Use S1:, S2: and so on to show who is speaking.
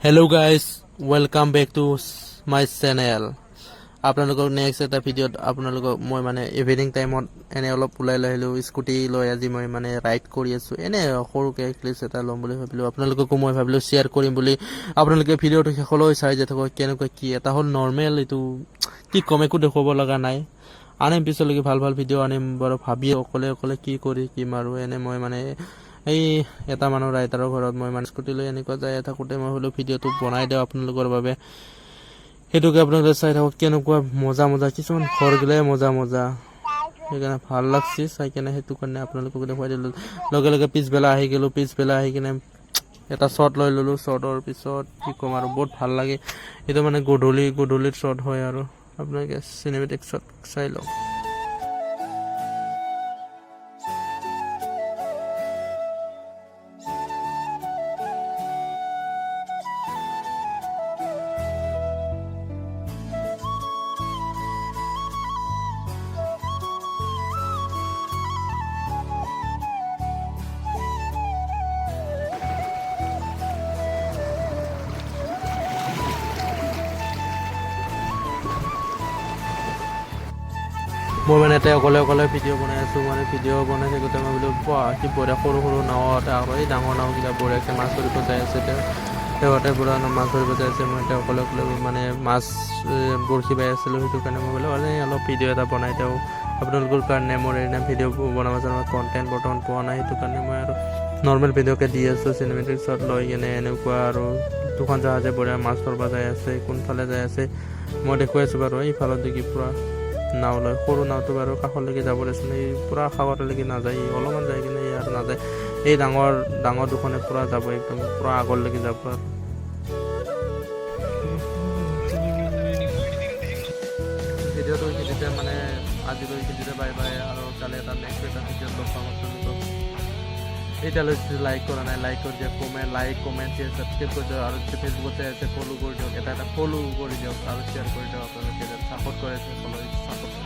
S1: Hello guys, welcome back to my channel. আপোনালোকক next এটা ভিডিঅ'ত আপোনালোকক মই মানে ইভিনিং টাইমত এনে অলপ ওলাই আহিলোঁ স্কুটি লৈ আজি মই মানে ৰাইড কৰি আছোঁ এনে সৰুকৈ ক্লিপছ এটা ল'ম বুলি ভাবিলোঁ আপোনালোককো মই ভাবিলোঁ শ্বেয়াৰ কৰিম বুলি আপোনালোকে ভিডিঅ'টো শেষলৈ চাই যে থাকক কেনেকুৱা কি এটা হ'ল নৰ্মেল এইটো কি কম একো দেখুৱাব লগা নাই আনিম পিছলৈকে ভাল ভাল ভিডিঅ' আনিম বাৰু ভাবি অকলে কি কৰি কি মাৰোঁ এনে মই মানে এই এটা মানুহ ৰাইটাৰৰ ঘৰত মই মানে স্কুটি লৈ এনেকুৱা যাই থাকোঁতে মই হ'লেও ভিডিঅ'টো বনাই দিওঁ আপোনালোকৰ বাবে সেইটোকে আপোনালোকে চাই থাকক কেনেকুৱা মজা কিছুমান ঘৰ গ'লে মজা সেইকাৰণে ভাল লাগছে চাই কেনে সেইটো কাৰণে আপোনালোকক দেখুৱাই দিলোঁ লগে পিছবেলা আহি গ'লোঁ পিছবেলা আহি কিনে এটা শ্বট লৈ ল'লোঁ শ্বটৰ পিছত কি ক'ম আৰু বহুত ভাল লাগে এইটো মানে গধূলিৰ শ্বট হয় আৰু আপোনালোকে চিনেমেটিক শ্বট চাই লওক মই মানে এতিয়া অকলে ভিডিঅ' বনাই আছোঁ মানে ভিডিঅ' বনাই থাকোঁতে মই বোলো কি বঢ়িয়া সৰু নাৱতে আৰু এই ডাঙৰ নাওকেইটা বঢ়িয়াকৈ মাছ ধৰিব যাই আছে সিহঁতে পুৰা মাছ ধৰিব যাই আছে মই এতিয়া অকলে মানে মাছ বৰশী বাই আছিলোঁ সেইটো কাৰণে মই বোলো অলপ ভিডিঅ' এটা বনাই দিওঁ আপোনালোকৰ কাৰণে মোৰ এনে ভিডিঅ' বনাব মই কণ্টেণ্ট বৰ্তমান পোৱা নাই সেইটো কাৰণে মই আৰু নৰ্মেল ভিডিঅ'কে দি আছোঁ চিনেমেটিক শ্বট লৈ কিনে এনেকুৱা আৰু দুখন জাহাজে বঢ়িয়া মাছ ধৰিব যাই আছে কোনফালে যাই আছে মই দেখুৱাই আছোঁ বাৰু এইফালত দেখি পূৰা নাও লয় সৰু নাওটো বাৰু কাষলৈকে যাব লাগিছিল এই পূৰা সাগৰলৈকে নাযায় অলপমান যাই কিনে আৰু নাযায় এই ডাঙৰ দুখনে পূৰা যাব একদম পূৰা আগলৈকে যাব আৰু ভিডিঅ'টো এইখিনিতে মানে আজিলৈ এইখিনিতে বাই আৰু কালি এটা নেক্সট এটা ভিডিঅ'ত লগ পাম আপোনালোকক এতিয়ালৈ লাইক কৰা নাই লাইক কৰি দিয়ক কমেণ্ট শ্বেয়াৰ ছাবস্ক্ৰাইব কৰি দিয়ক আৰু ফেচবুকত চাই আছে ফ'ল' কৰি দিয়ক এটা ফ'ল' কৰি দিয়ক আৰু শ্বেয়াৰ কৰি দিয়ক আপোনালোকে ছাপোৰ্ট কৰে সকলোৱে ছাপোৰ্ট